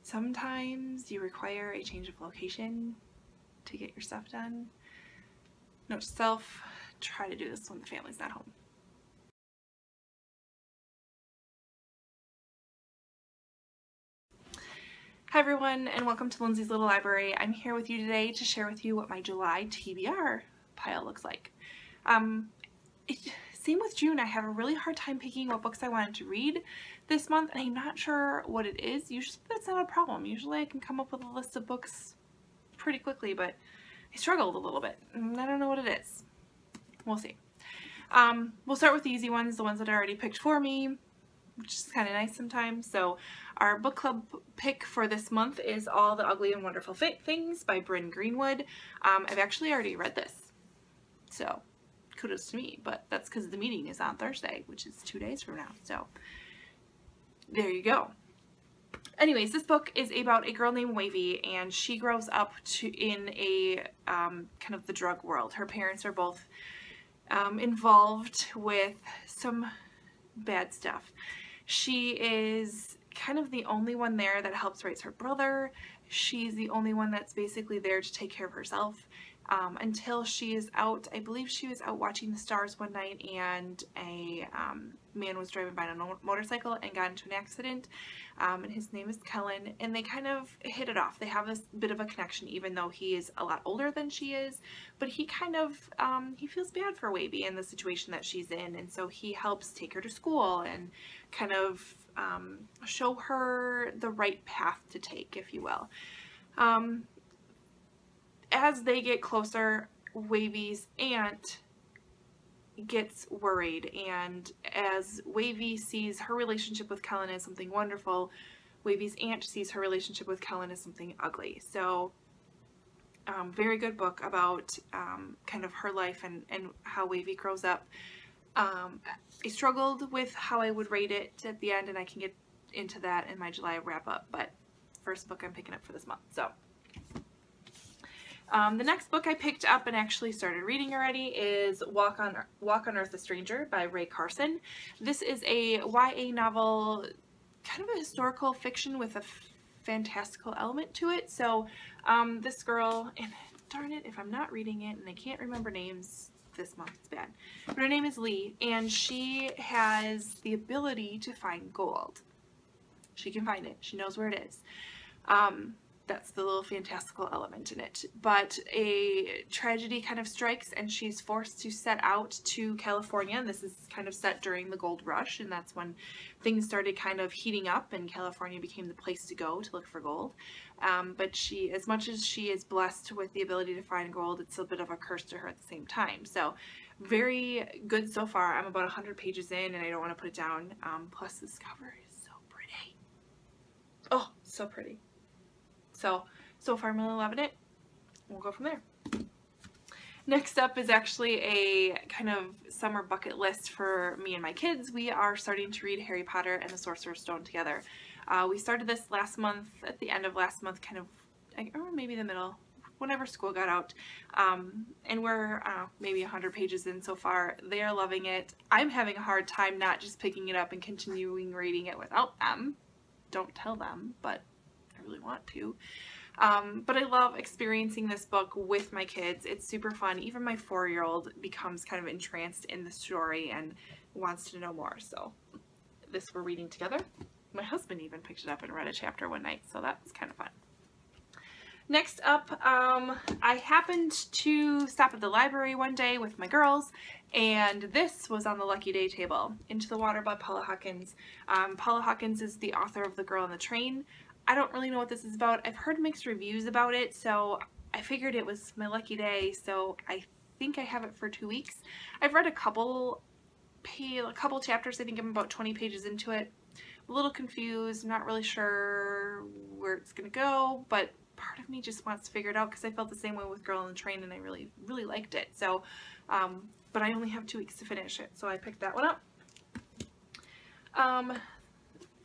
Sometimes you require a change of location to get your stuff done. Note to self, try to do this when the family's not home. Hi everyone, and welcome to Lindsay's Little Library. I'm here with you today to share with you what my July TBR pile looks like. Same with June, I have a really hard time picking what books I wanted to read this month, and I'm not sure what it is. Usually that's not a problem. Usually I can come up with a list of books pretty quickly, but I struggled a little bit, and I don't know what it is. We'll see. We'll start with the easy ones, the ones that I already picked for me, which is kind of nice sometimes. So our book club pick for this month is All the Ugly and Wonderful Things by Bryn Greenwood. I've actually already read this, so kudos to me, but that's because the meeting is on Thursday, which is 2 days from now, so there you go. Anyways, this book is about a girl named Wavy, and she grows up in a kind of the drug world. Her parents are both involved with some bad stuff. She is kind of the only one there that helps raise her brother. She's the only one that's basically there to take care of herself until she is out. I believe she was out watching the stars one night, and a man was driving by on a motorcycle and got into an accident, and his name is Kellen, and they kind of hit it off. They have this bit of a connection, even though he is a lot older than she is, but he kind of he feels bad for Wavy in the situation that she's in, and so he helps take her to school and kind of show her the right path to take, if you will. As they get closer, Wavy's aunt gets worried, and as Wavy sees her relationship with Kellen as something wonderful, Wavy's aunt sees her relationship with Kellen as something ugly. So very good book about kind of her life and how Wavy grows up. I struggled with how I would rate it at the end, and I can get into that in my July wrap up, but first book I'm picking up for this month. So the next book I picked up and actually started reading already is Walk on Earth, a Stranger by Ray Carson. This is a YA novel, kind of a historical fiction with a fantastical element to it. So this girl, and darn it if I'm not reading it and I can't remember names this month, it's bad, but her name is Lee, and she has the ability to find gold. She can find it. She knows where it is. That's the little fantastical element in it. But a tragedy kind of strikes, and she's forced to set out to California. And this is kind of set during the gold rush, and that's when things started kind of heating up, and California became the place to go to look for gold. But she, as much as she is blessed with the ability to find gold, it's a bit of a curse to her at the same time. So very good so far. I'm about 100 pages in, and I don't want to put it down. Plus this cover is so pretty. Oh, so pretty. So far I'm really loving it. We'll go from there. Next up is actually a kind of summer bucket list for me and my kids. We are starting to read Harry Potter and the Sorcerer's Stone together. We started this last month, at the end of last month, kind of, or maybe the middle, whenever school got out. And we're maybe 100 pages in so far. They are loving it. I'm having a hard time not just picking it up and continuing reading it without them. Don't tell them, but I really want to. But I love experiencing this book with my kids. It's super fun. Even my 4-year-old becomes kind of entranced in the story and wants to know more. So this we're reading together. My husband even picked it up and read a chapter one night, so that was kind of fun. Next up, I happened to stop at the library one day with my girls, and this was on the Lucky Day table, Into the Water by Paula Hawkins. Paula Hawkins is the author of The Girl on the Train. I don't really know what this is about. I've heard mixed reviews about it, so I figured it was my lucky day, so I think I have it for 2 weeks. I've read a couple chapters. I think I'm about 20 pages into it. A little confused, not really sure where it's gonna go, but part of me just wants to figure it out because I felt the same way with Girl on the Train, and I really liked it. So, but I only have 2 weeks to finish it, so I picked that one up.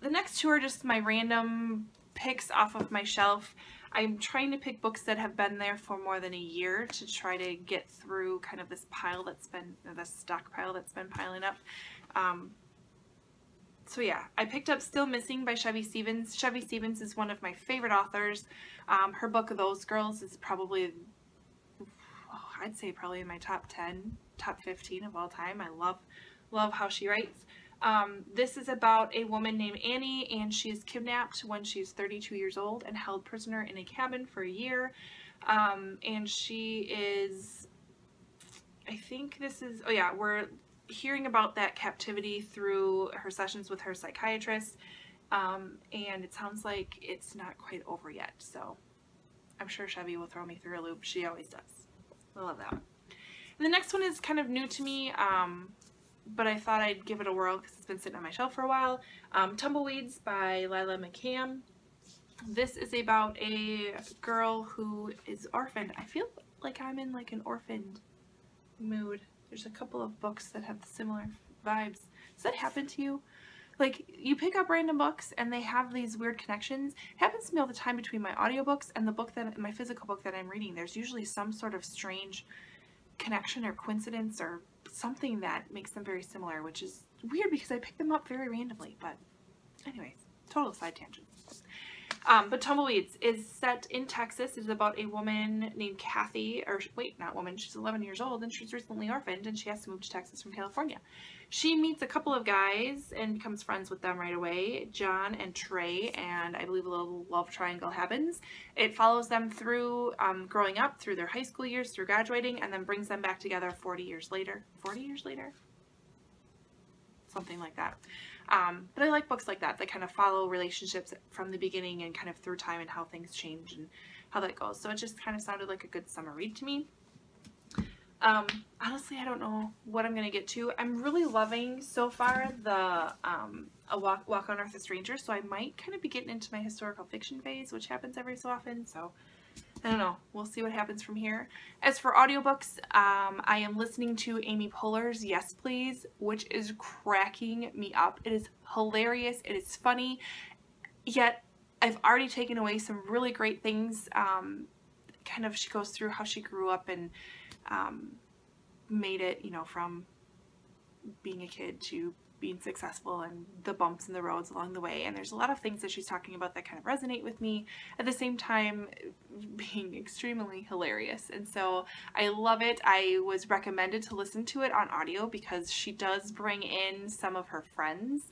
The next two are just my random picks off of my shelf. I'm trying to pick books that have been there for more than a year to try to get through kind of this pile that's been, this stockpile that's been piling up. So yeah, I picked up Still Missing by Chevy Stevens. Chevy Stevens is one of my favorite authors. Her book, Those Girls, is probably, I'd say probably in my top 10, top 15 of all time. I love how she writes. This is about a woman named Annie, and she is kidnapped when she's 32 years old and held prisoner in a cabin for a year. And she is, I think this is, oh yeah, we're hearing about that captivity through her sessions with her psychiatrist. And it sounds like it's not quite over yet, so I'm sure Chevy will throw me through a loop. She always does. I love that one. And the next one is kind of new to me, but I thought I'd give it a whirl because it's been sitting on my shelf for a while. Tumbleweeds by Lila McCann. This is about a girl who is orphaned. I feel like I'm in like an orphaned mood. There's a couple of books that have similar vibes. Does that happen to you? Like, you pick up random books and they have these weird connections. It happens to me all the time between my audiobooks and the book that, my physical book that I'm reading. There's usually some sort of strange connection or coincidence or something that makes them very similar, which is weird because I pick them up very randomly. But anyways, total side tangent. But Tumbleweeds is set in Texas. It's about a woman named Kathy, or wait, not woman, she's 11 years old and she's recently orphaned and she has to move to Texas from California. She meets a couple of guys and becomes friends with them right away, John and Trey, and I believe a little love triangle happens. It follows them through growing up, through their high school years, through graduating, and then brings them back together 40 years later. 40 years later? Something like that. But I like books like that kind of follow relationships from the beginning and kind of through time and how things change and how that goes. So it just kind of sounded like a good summer read to me. Honestly, I don't know what I'm going to get to. I'm really loving so far the A Walk on Earth with Strangers, so I might kind of be getting into my historical fiction phase, which happens every so often, so I don't know. We'll see what happens from here. As for audiobooks, I am listening to Amy Poehler's Yes Please, which is cracking me up. It is hilarious. It is funny. Yet, I've already taken away some really great things. Kind of, she goes through how she grew up and made it, you know, from being a kid to being successful and the bumps in the roads along the way. And there's a lot of things that she's talking about that kind of resonate with me, at the same time being extremely hilarious. And so I love it. I was recommended to listen to it on audio because she does bring in some of her friends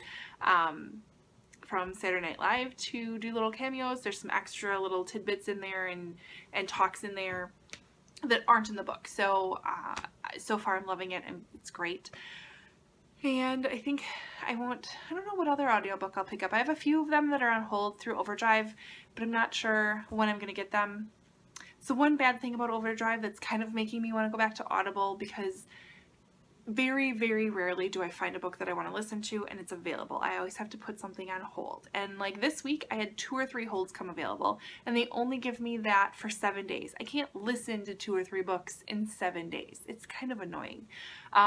from Saturday Night Live to do little cameos. There's some extra little tidbits in there and talks in there that aren't in the book. So so far I'm loving it and it's great. And I think I don't know what other audiobook I'll pick up. I have a few of them that are on hold through Overdrive, but I'm not sure when I'm going to get them. So one bad thing about Overdrive that's kind of making me want to go back to Audible, because very, very rarely do I find a book that I want to listen to and it's available. I always have to put something on hold. And like this week, I had 2 or 3 holds come available, and they only give me that for 7 days. I can't listen to 2 or 3 books in 7 days. It's kind of annoying.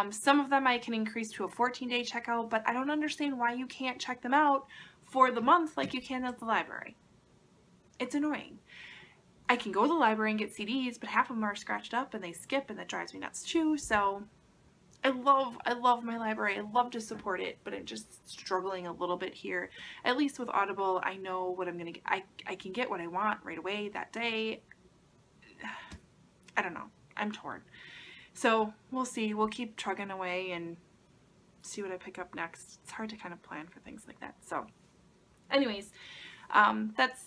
Some of them I can increase to a 14-day checkout, but I don't understand why you can't check them out for the month like you can at the library. It's annoying. I can go to the library and get CDs, but half of them are scratched up and they skip, and that drives me nuts too. So I love my library. I love to support it, but I'm just struggling a little bit here. At least with Audible, I know what I'm going to get. I can get what I want right away that day. I don't know. I'm torn. So we'll see. We'll keep trugging away and see what I pick up next. It's hard to kind of plan for things like that. So anyways, that's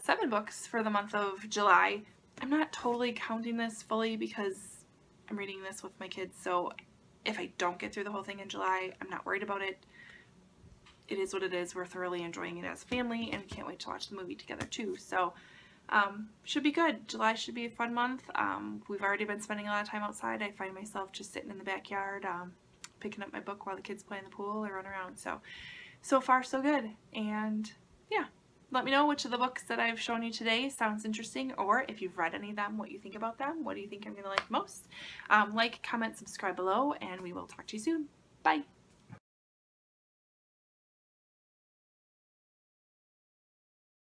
7 books for the month of July. I'm not totally counting this fully because I'm reading this with my kids, so if I don't get through the whole thing in July, I'm not worried about it. It is what it is. We're thoroughly enjoying it as a family, and can't wait to watch the movie together too. So should be good. July should be a fun month. We've already been spending a lot of time outside. I find myself just sitting in the backyard, picking up my book while the kids play in the pool or run around. So far so good. And yeah. Let me know which of the books that I've shown you today sounds interesting, or if you've read any of them, what you think about them. What do you think I'm going to like most? Like, comment, subscribe below, and we will talk to you soon. Bye!